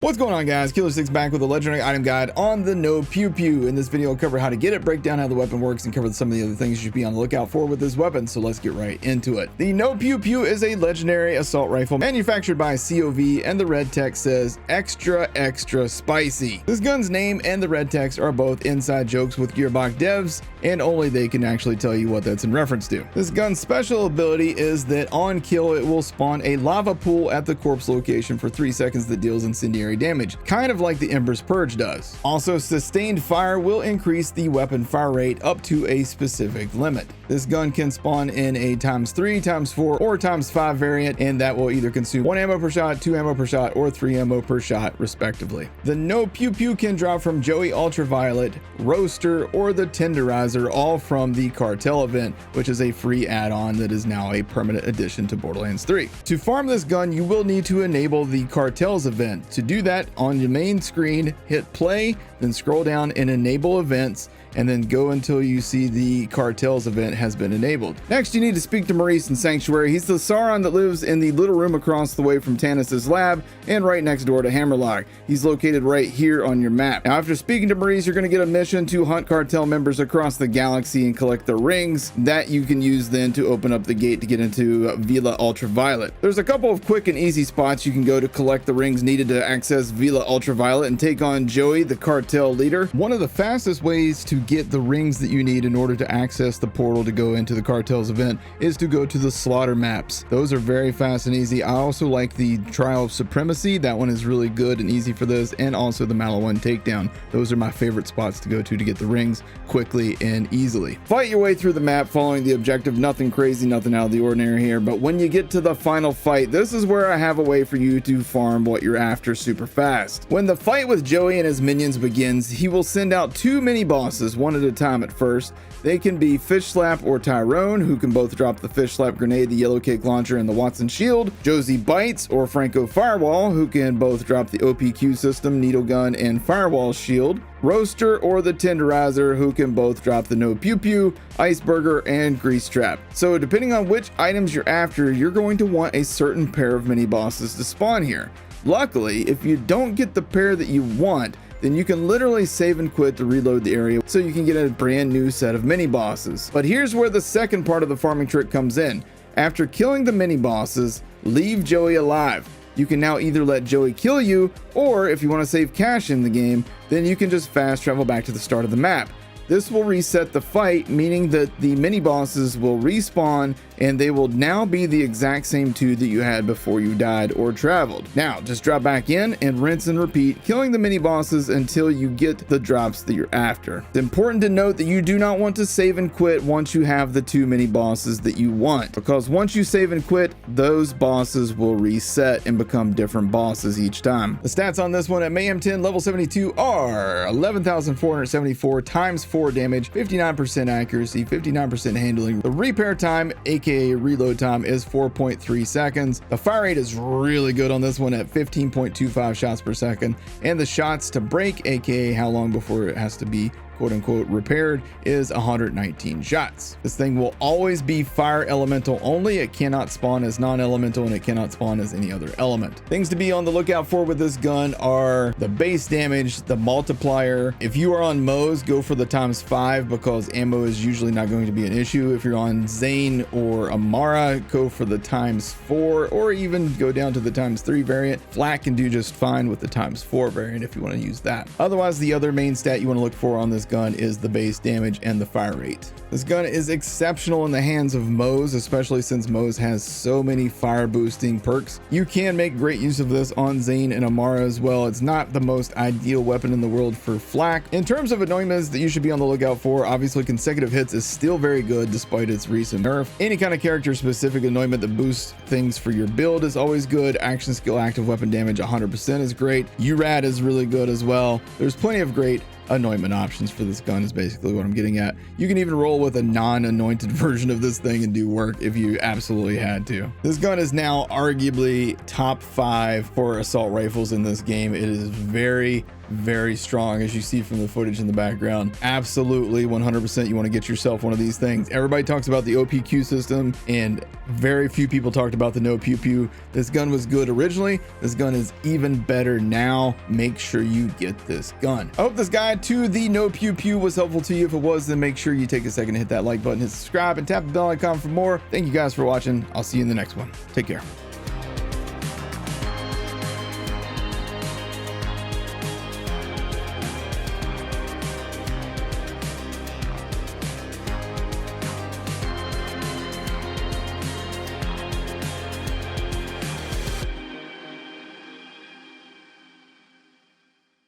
What's going on, guys? Killer6 back with a legendary item guide on the NoPewPew. In this video, I'll cover how to get it, break down how the weapon works, and cover some of the other things you should be on the lookout for with this weapon. So let's get right into it. The NoPewPew is a legendary assault rifle manufactured by COV, and the red text says extra spicy. This gun's name and the red text are both inside jokes with Gearbox devs, and only they can actually tell you what that's in reference to. This gun's special ability is that on kill it will spawn a lava pool at the corpse location for 3 seconds that deals incendiary damage, kind of like the Ember's Purge does. Also, sustained fire will increase the weapon fire rate up to a specific limit. This gun can spawn in a ×3, ×4, or ×5 variant, and that will either consume 1 ammo per shot, 2 ammo per shot, or 3 ammo per shot, respectively. The NoPewPew can drop from Joey Ultraviolet, Roaster, or the Tenderizer, all from the Cartel event, which is a free add-on that is now a permanent addition to Borderlands 3. To farm this gun, you will need to enable the Cartels event. To do that, on your main screen, hit play, then scroll down and enable events, and then go until you see the Cartels event has been enabled. Next, you need to speak to Maurice in Sanctuary. He's the Sauron that lives in the little room across the way from Tannis's lab and right next door to Hammerlock. He's located right here on your map. Now, after speaking to Maurice, you're going to get a mission to hunt Cartel members across the galaxy and collect the rings that you can use then to open up the gate to get into Villa Ultraviolet. There's a couple of quick and easy spots you can go to collect the rings needed to access Villa Ultraviolet and take on Joey, the Cartel leader. One of the fastest ways to get the rings that you need in order to access the portal to go into the Cartels event is to go to the slaughter maps. Those are very fast and easy. I also like the Trial of Supremacy. That one is really good and easy for this, and also the Malawan Takedown. Those are my favorite spots to go to get the rings quickly and easily. Fight your way through the map following the objective. Nothing crazy, nothing out of the ordinary here, but when you get to the final fight, this is where I have a way for you to farm what you're after super fast. When the fight with Joey and his minions begins, he will send out 2 mini bosses, one at a time at first. They can be Fish Slap or Tyrone, who can both drop the Fish Slap grenade, the Yellow Cake launcher, and the Watson shield. Josie Bites or Franco Firewall, who can both drop the OPQ system, needle gun, and firewall shield. Roaster or the Tenderizer, who can both drop the NoPewPew, Iceburger, and Grease Trap. So depending on which items you're after, you're going to want a certain pair of mini bosses to spawn here. Luckily, if you don't get the pair that you want, then you can literally save and quit to reload the area so you can get a brand new set of mini bosses. But here's where the second part of the farming trick comes in. After killing the mini bosses, leave Joey alive. You can now either let Joey kill you, or if you want to save cash in the game, then you can just fast travel back to the start of the map. This will reset the fight, meaning that the mini bosses will respawn and they will now be the exact same 2 that you had before you died or traveled. Now, just drop back in and rinse and repeat, killing the mini bosses until you get the drops that you're after. It's important to note that you do not want to save and quit once you have the 2 mini bosses that you want, because once you save and quit, those bosses will reset and become different bosses each time. The stats on this one at Mayhem 10 level 72 are 11,474 times 4 damage, 59% accuracy, 59% handling. The repair time, aka reload time, is 4.3 seconds. The fire rate is really good on this one at 15.25 shots per second, and the shots to break, aka how long before it has to be quote unquote repaired, is 119 shots. This thing will always be fire elemental only. It cannot spawn as non-elemental, and it cannot spawn as any other element. Things to be on the lookout for with this gun are the base damage, the multiplier. If you are on Moe's, go for the ×5 because ammo is usually not going to be an issue. If you're on Zane or Amara, go for the ×4, or even go down to the ×3 variant. Flak can do just fine with the ×4 variant if you want to use that. Otherwise, the other main stat you want to look for on this gun is the base damage and the fire rate. This gun is exceptional in the hands of Moe's, especially since Moe's has so many fire boosting perks. You can make great use of this on Zane and Amara as well. It's not the most ideal weapon in the world for Flak. In terms of anointments that you should be on the lookout for, obviously consecutive hits is still very good despite its recent nerf. Any kind of character specific anointment that boosts things for your build is always good. Action skill active weapon damage 100% is great. URAD is really good as well. There's plenty of great anointment options for this gun is basically what I'm getting at. You can even roll with a non-anointed version of this thing and do work if you absolutely had to. This gun is now arguably top 5 for assault rifles in this game. It is very strong, as you see from the footage in the background. Absolutely 100% you want to get yourself one of these things. Everybody talks about the OPQ system and very few people talked about the NoPewPew. This gun was good originally. This gun is even better now. Make sure you get this gun. I hope this guide to the NoPewPew was helpful to you. If it was, then make sure you take a second to hit that like button, hit subscribe, and tap the bell icon for more. Thank you guys for watching. I'll see you in the next one. Take care.